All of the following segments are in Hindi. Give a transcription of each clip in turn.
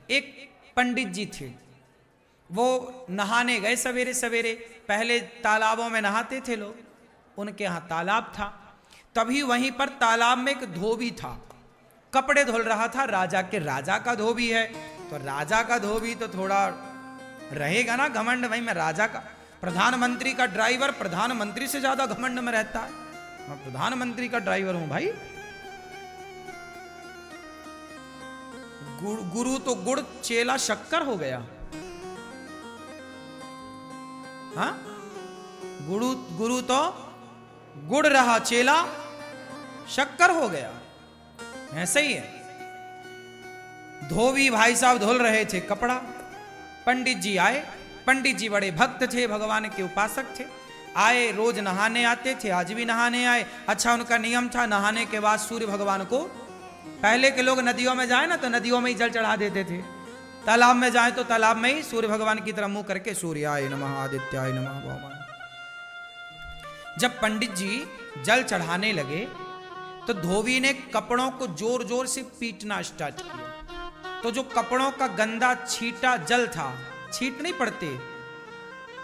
एक पंडित जी थे, वो नहाने गए सवेरे सवेरे। पहले तालाबों में नहाते थे लोग, उनके यहाँ तालाब था। तभी वहीं पर तालाब में एक धोबी था, कपड़े धुल रहा था। राजा का धोबी है, तो राजा का धोबी तो थोड़ा रहेगा ना घमंड, भाई मैं राजा का, प्रधानमंत्री का ड्राइवर प्रधानमंत्री से ज्यादा घमंड में रहता है, मैं प्रधानमंत्री का ड्राइवर हूं भाई। गुरु तो गुड़ चेला शक्कर हो गया। हाँ, गुरु तो गुड़ रहा, चेला शक्कर हो गया। ऐसे ही है। धोबी भाई साहब धुल रहे थे कपड़ा, पंडित जी आए। पंडित जी बड़े भक्त थे, भगवान के उपासक थे। आए, रोज नहाने आते थे, आज भी नहाने आए। अच्छा, उनका नियम था नहाने के बाद सूर्य भगवान को, पहले के लोग नदियों में जाए ना तो नदियों में ही जल चढ़ा देते थे, तालाब में जाए तो तालाब में ही सूर्य भगवान की तरफ मुंह करके सूर्याय नमः आदित्याय नमः भगवान। जब पंडित जी जल चढ़ाने लगे तो धोबी ने कपड़ों को जोर जोर से पीटना स्टार्ट किया। तो जो कपड़ों का गंदा छीटा जल था, छीट नहीं पड़ते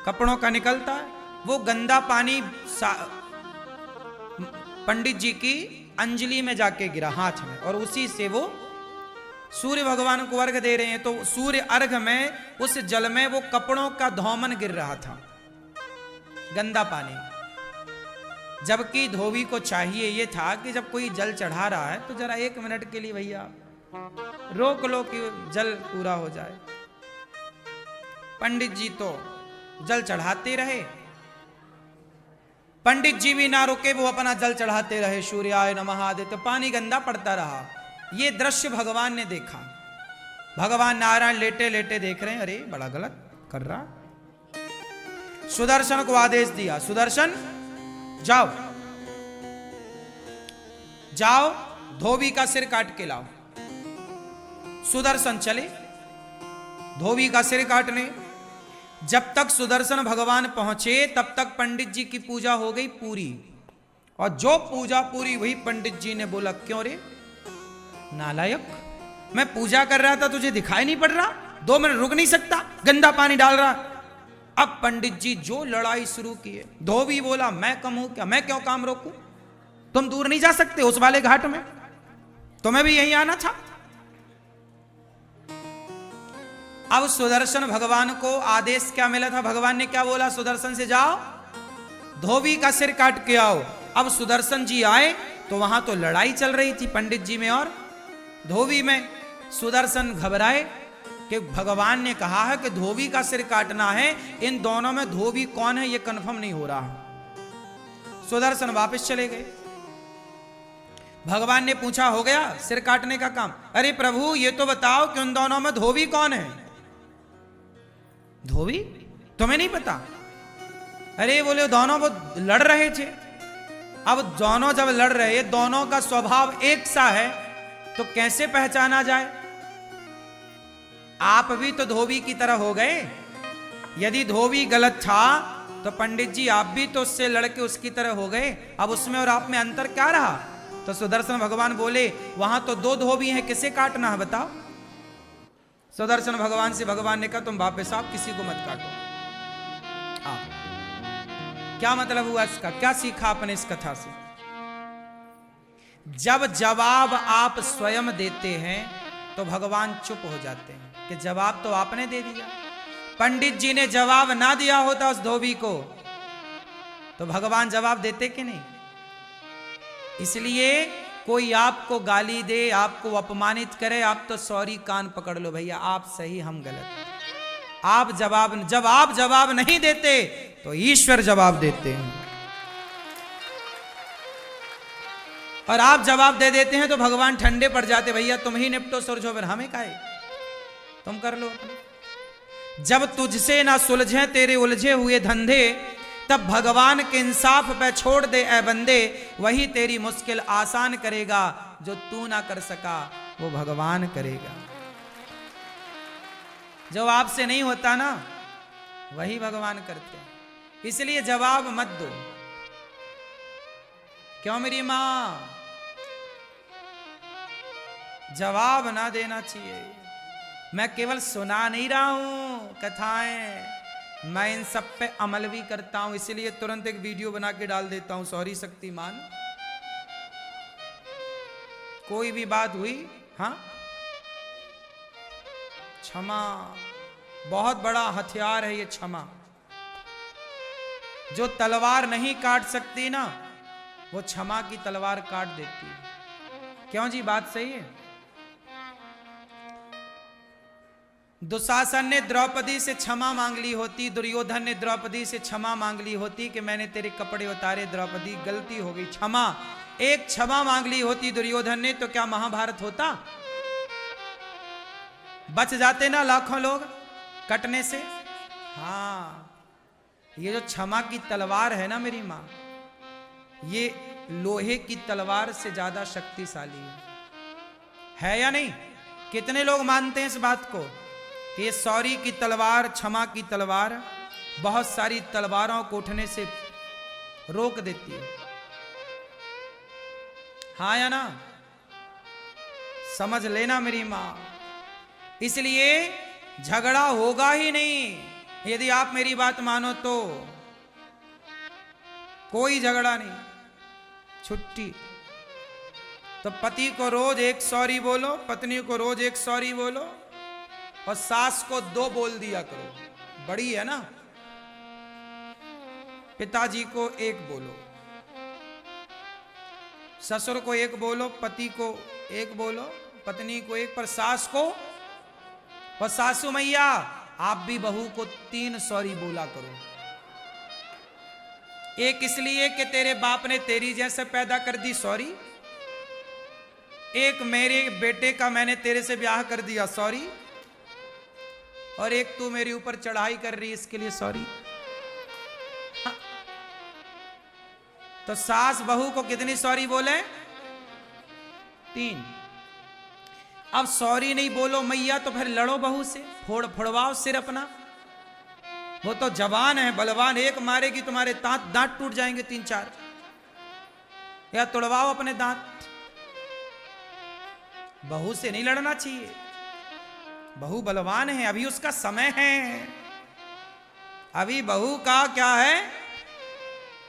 कपड़ों का निकलता है, वो गंदा पानी पंडित जी की अंजलि में जाके गिरा हाथ में, और उसी से वो सूर्य भगवान को अर्घ दे रहे हैं। तो सूर्य अर्घ में उस जल में वो कपड़ों का धौमन गिर रहा था, गंदा पानी। जबकि धोबी को चाहिए ये था कि जब कोई जल चढ़ा रहा है तो जरा 1 मिनट के लिए भैया रोक लो कि जल पूरा हो जाए। पंडित जी तो जल चढ़ाते रहे, पंडित जी भी ना रुके, वो अपना जल चढ़ाते रहे, सूर्याय नमः आदित्य, पानी गंदा पड़ता रहा। ये दृश्य भगवान ने देखा। भगवान नारायण लेटे लेटे देख रहे हैं, अरे बड़ा गलत कर रहा। सुदर्शन को आदेश दिया, सुदर्शन जाओ जाओ धोबी का सिर काट के लाओ। सुदर्शन चले धोबी का सिर काटने। जब तक सुदर्शन भगवान पहुंचे तब तक पंडित जी की पूजा हो गई पूरी, और जो पूजा पूरी हुई पंडित जी ने बोला, क्यों रे नालायक, मैं पूजा कर रहा था तुझे दिखाई नहीं पड़ रहा, 2 मिनट रुक नहीं सकता, गंदा पानी डाल रहा। अब पंडित जी जो लड़ाई शुरू की है। धोबी बोला, मैं कम हूं क्या, मैं क्यों काम रोकूं, तुम दूर नहीं जा सकते उस वाले घाट में, तुम्हें भी यहीं आना था। अब सुदर्शन भगवान को आदेश क्या मिला था, भगवान ने क्या बोला, सुदर्शन से जाओ धोबी का सिर काट के आओ। अब सुदर्शन जी आए तो वहां तो लड़ाई चल रही थी पंडित जी में और धोबी में। सुदर्शन घबराए कि भगवान ने कहा है कि धोबी का सिर काटना है, इन दोनों में धोबी कौन है ये कंफर्म नहीं हो रहा। सुदर्शन वापस चले गए। भगवान ने पूछा, हो गया सिर काटने का काम? अरे प्रभु ये तो बताओ कि उन दोनों में धोबी कौन है। धोबी तुम्हें नहीं पता? अरे बोले दोनों वो लड़ रहे थे। अब दोनों जब लड़ रहे, दोनों का स्वभाव एक सा है तो कैसे पहचाना जाए। आप भी तो धोबी की तरह हो गए। यदि धोबी गलत था तो पंडित जी आप भी तो उससे लड़के उसकी तरह हो गए। अब उसमें और आप में अंतर क्या रहा? तो सुदर्शन भगवान बोले, वहां तो 2 धोबी हैं, किसे काटना है बताओ। सुदर्शन भगवान से भगवान ने कहा, तुम वापस आओ, किसी को मत काटो। क्या मतलब हुआ इसका, क्या सीखा आपने इस कथा से? जब जवाब आप स्वयं देते हैं तो भगवान चुप हो जाते हैं कि जवाब तो आपने दे दिया। पंडित जी ने जवाब ना दिया होता उस धोबी को तो भगवान जवाब देते कि नहीं। इसलिए कोई आपको गाली दे, आपको अपमानित करे, आप तो सॉरी कान पकड़ लो भैया, आप सही हम गलत। आप जब आप जवाब नहीं देते तो ईश्वर जवाब देते हैं, और आप जवाब दे देते हैं तो भगवान ठंडे पड़ जाते, भैया तुम ही निपटो सुलझो, फिर हमें काहे, तुम कर लो अपने। जब तुझसे ना सुलझे तेरे उलझे हुए धंधे, तब भगवान के इंसाफ पे छोड़ दे ए बंदे, वही तेरी मुश्किल आसान करेगा, जो तू ना कर सका वो भगवान करेगा। जो आपसे नहीं होता ना वही भगवान करते हैं। इसलिए जवाब मत दो। क्यों मेरी मां? जवाब ना देना चाहिए। मैं केवल सुना नहीं रहा हूं कथाएं, मैं इन सब पे अमल भी करता हूं, इसलिए तुरंत एक वीडियो बना के डाल देता हूं। सॉरी शक्तिमान, कोई भी बात हुई, हाँ, क्षमा बहुत बड़ा हथियार है ये क्षमा। जो तलवार नहीं काट सकती ना, वो क्षमा की तलवार काट देती है। क्यों जी, बात सही है। दुशासन ने द्रौपदी से क्षमा मांग ली होती, दुर्योधन ने द्रौपदी से क्षमा मांग ली होती कि मैंने तेरे कपड़े उतारे द्रौपदी, गलती हो गई, क्षमा। एक क्षमा मांग ली होती दुर्योधन ने, तो क्या महाभारत होता? बच जाते ना लाखों लोग कटने से। हाँ, ये जो क्षमा की तलवार है ना मेरी मां, ये लोहे की तलवार से ज्यादा शक्तिशाली है या नहीं? कितने लोग मानते हैं इस बात को कि ये सॉरी की तलवार, क्षमा की तलवार बहुत सारी तलवारों को उठने से रोक देती है? हाँ या ना? समझ लेना मेरी मां। इसलिए झगड़ा होगा ही नहीं यदि आप मेरी बात मानो तो। कोई झगड़ा नहीं, छुट्टी। तो पति को रोज एक सॉरी बोलो, पत्नी को रोज एक सॉरी बोलो, और सास को 2 बोल दिया करो, बड़ी है ना। पिताजी को 1 बोलो, ससुर को 1 बोलो, पति को 1 बोलो, पत्नी को 1, पर सास को, और सासू मैया आप भी बहू को 3 सॉरी बोला करो। एक इसलिए कि तेरे बाप ने तेरी जैसे पैदा कर दी, सॉरी। एक मेरे बेटे का मैंने तेरे से ब्याह कर दिया, सॉरी। और एक तू मेरे ऊपर चढ़ाई कर रही, इसके लिए सॉरी। हाँ। तो सास बहू को कितनी सॉरी बोले? 3। अब सॉरी नहीं बोलो मैया तो फिर लड़ो बहू से, फोड़वाओ सिर अपना। वो तो जवान है, बलवान, एक मारेगी तुम्हारे दांत टूट जाएंगे 3-4, या तोड़वाओ अपने दांत। बहू से नहीं लड़ना चाहिए, बहू बलवान है, अभी उसका समय है। अभी बहू का क्या है?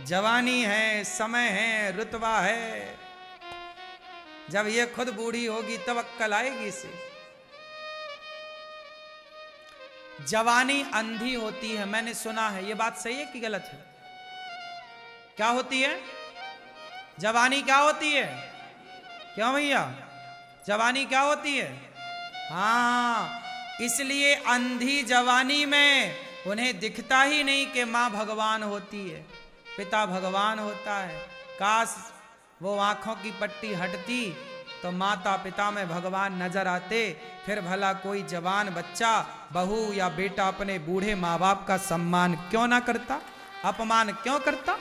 जवानी है, समय है, रुतबा है। जब ये खुद बूढ़ी होगी तब अक्कल आएगी इसे। जवानी अंधी होती है, मैंने सुना है। ये बात सही है कि गलत है? क्या होती है जवानी? क्या होती है? क्यों भैया, जवानी क्या होती है? हाँ, इसलिए अंधी जवानी में उन्हें दिखता ही नहीं कि मां भगवान होती है, पिता भगवान होता है। काश वो आंखों की पट्टी हटती तो माता पिता में भगवान नजर आते, फिर भला कोई जवान बच्चा, बहू या बेटा अपने बूढ़े माँ बाप का सम्मान क्यों ना करता, अपमान क्यों करता?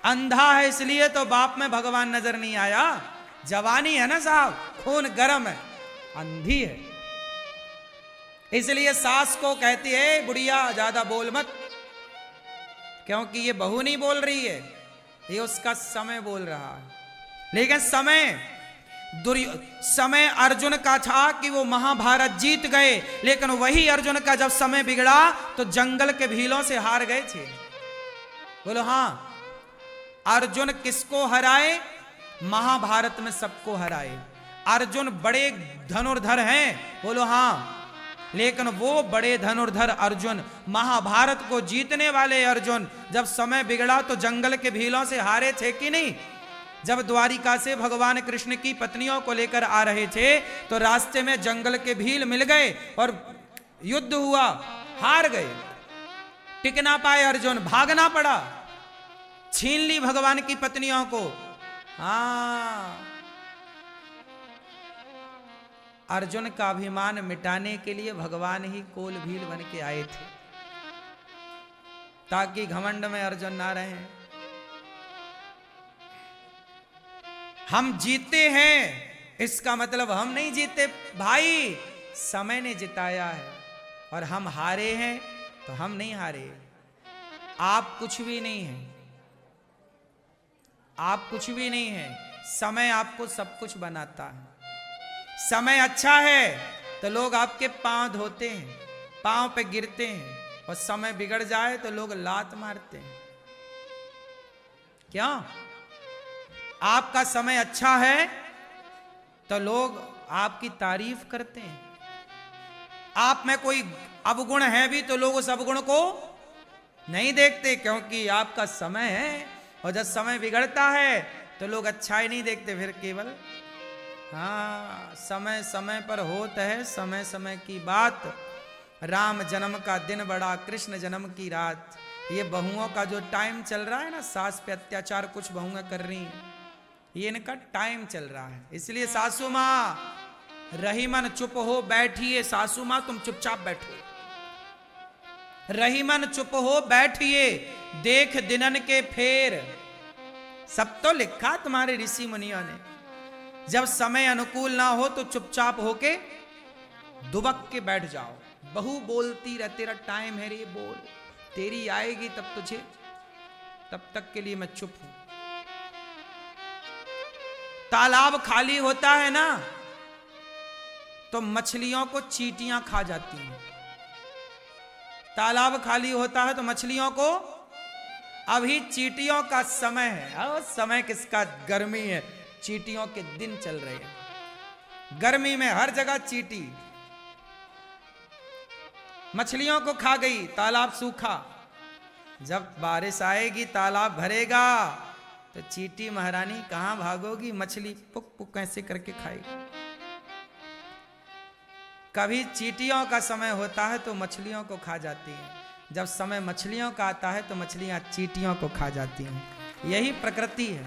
अंधा है इसलिए तो बाप में भगवान नजर नहीं आया। जवानी है ना साहब, खून गर्म है, अंधी है। इसलिए सास को कहती है बुढ़िया ज्यादा बोल मत, क्योंकि ये बहू नहीं बोल रही है, ये उसका समय बोल रहा है। लेकिन समय अर्जुन का था कि वो महाभारत जीत गए, लेकिन वही अर्जुन का जब समय बिगड़ा तो जंगल के भीलों से हार गए थे। बोलो हाँ, अर्जुन किसको हराए? महाभारत में सबको हराए। अर्जुन बड़े धनुर्धर हैं, बोलो हाँ, लेकिन वो बड़े धनुर्धर अर्जुन, महाभारत को जीतने वाले अर्जुन, जब समय बिगड़ा तो जंगल के भीलों से हारे थे कि नहीं? जब द्वारिका से भगवान कृष्ण की पत्नियों को लेकर आ रहे थे तो रास्ते में जंगल के भील मिल गए और युद्ध हुआ, हार गए, टिक ना पाए अर्जुन, भागना पड़ा, छीन ली भगवान की पत्नियों को। हाँ, अर्जुन का अभिमान मिटाने के लिए भगवान ही कोल भील बन के आए थे, ताकि घमंड में अर्जुन ना रहे। हम जीते हैं इसका मतलब हम नहीं जीते भाई, समय ने जिताया है। और हम हारे हैं तो हम नहीं हारे। आप कुछ भी नहीं हैं, आप कुछ भी नहीं हैं, समय आपको सब कुछ बनाता है। समय अच्छा है तो लोग आपके पांव धोते हैं, पांव पे गिरते हैं, और समय बिगड़ जाए तो लोग लात मारते हैं। क्यों? आपका समय अच्छा है तो लोग आपकी तारीफ करते हैं। आप में कोई अवगुण है भी तो लोग उस अवगुण को नहीं देखते, क्योंकि आपका समय है। और जब समय बिगड़ता है तो लोग अच्छाई नहीं देखते, फिर केवल हाँ समय समय पर होता है, समय समय की बात। राम जन्म का दिन बड़ा, कृष्ण जन्म की रात। ये बहुओं का जो टाइम चल रहा है ना, सास पे अत्याचार कुछ बहुएं कर रही हैं, ये इनका टाइम चल रहा है। इसलिए सासू माँ रहीमन चुप हो बैठिए, सासू माँ तुम चुपचाप बैठो, रहीमन चुप हो बैठिए, देख दिनन के फेर। सब तो लिखा तुम्हारे ऋषि मुनियों ने। जब समय अनुकूल ना हो तो चुपचाप होके दुबक के बैठ जाओ। बहू बोलती रह, तेरा टाइम है रे बोल, तेरी आएगी तब तुझे, तब तक के लिए मैं चुप हूं। तालाब खाली होता है ना तो मछलियों को चींटियां खा जाती हैं। तालाब खाली होता है तो मछलियों को, अभी चींटियों का समय है। और समय किसका? गर्मी है, चींटियों के दिन चल रहे हैं। गर्मी में हर जगह चींटी मछलियों को खा गई, तालाब सूखा। जब बारिश आएगी, तालाब भरेगा, तो चींटी महारानी कहां भागोगी? मछली पुक पुक कैसे करके खाएगी। कभी चींटियों का समय होता है तो मछलियों को खा जाती हैं, जब समय मछलियों का आता है तो मछलियां चींटियों को खा जाती हैं। यही प्रकृति है।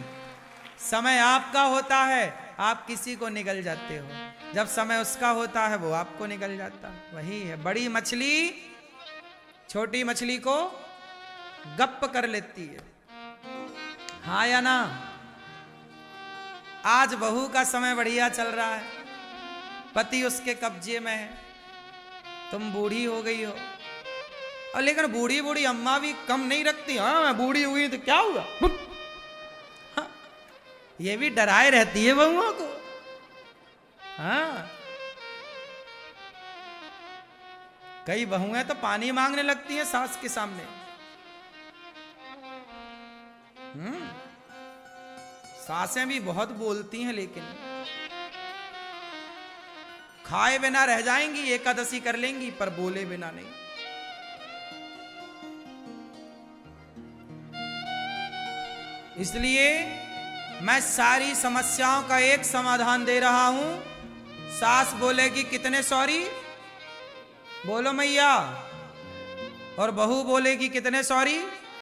समय आपका होता है, आप किसी को निगल जाते हो, जब समय उसका होता है वो आपको निगल जाता है। वही है, बड़ी मछली छोटी मछली को गप्प कर लेती है, हाँ या ना? आज बहू का समय बढ़िया चल रहा है, पति उसके कब्जे में है, तुम बूढ़ी हो गई हो। और लेकिन बूढ़ी बूढ़ी अम्मा भी कम नहीं रखती। हाँ मैं बूढ़ी हुई तो क्या हुआ, हाँ, ये भी डराए रहती है बहुओं को। हाँ कई बहुएं तो पानी मांगने लगती हैं सास के सामने। सासें भी बहुत बोलती हैं, लेकिन खाए बिना रह जाएंगी, एकादशी कर लेंगी, पर बोले बिना नहीं। इसलिए मैं सारी समस्याओं का एक समाधान दे रहा हूं। सास बोलेगी कितने सॉरी, बोलो मैया, और बहू बोलेगी कितने सॉरी,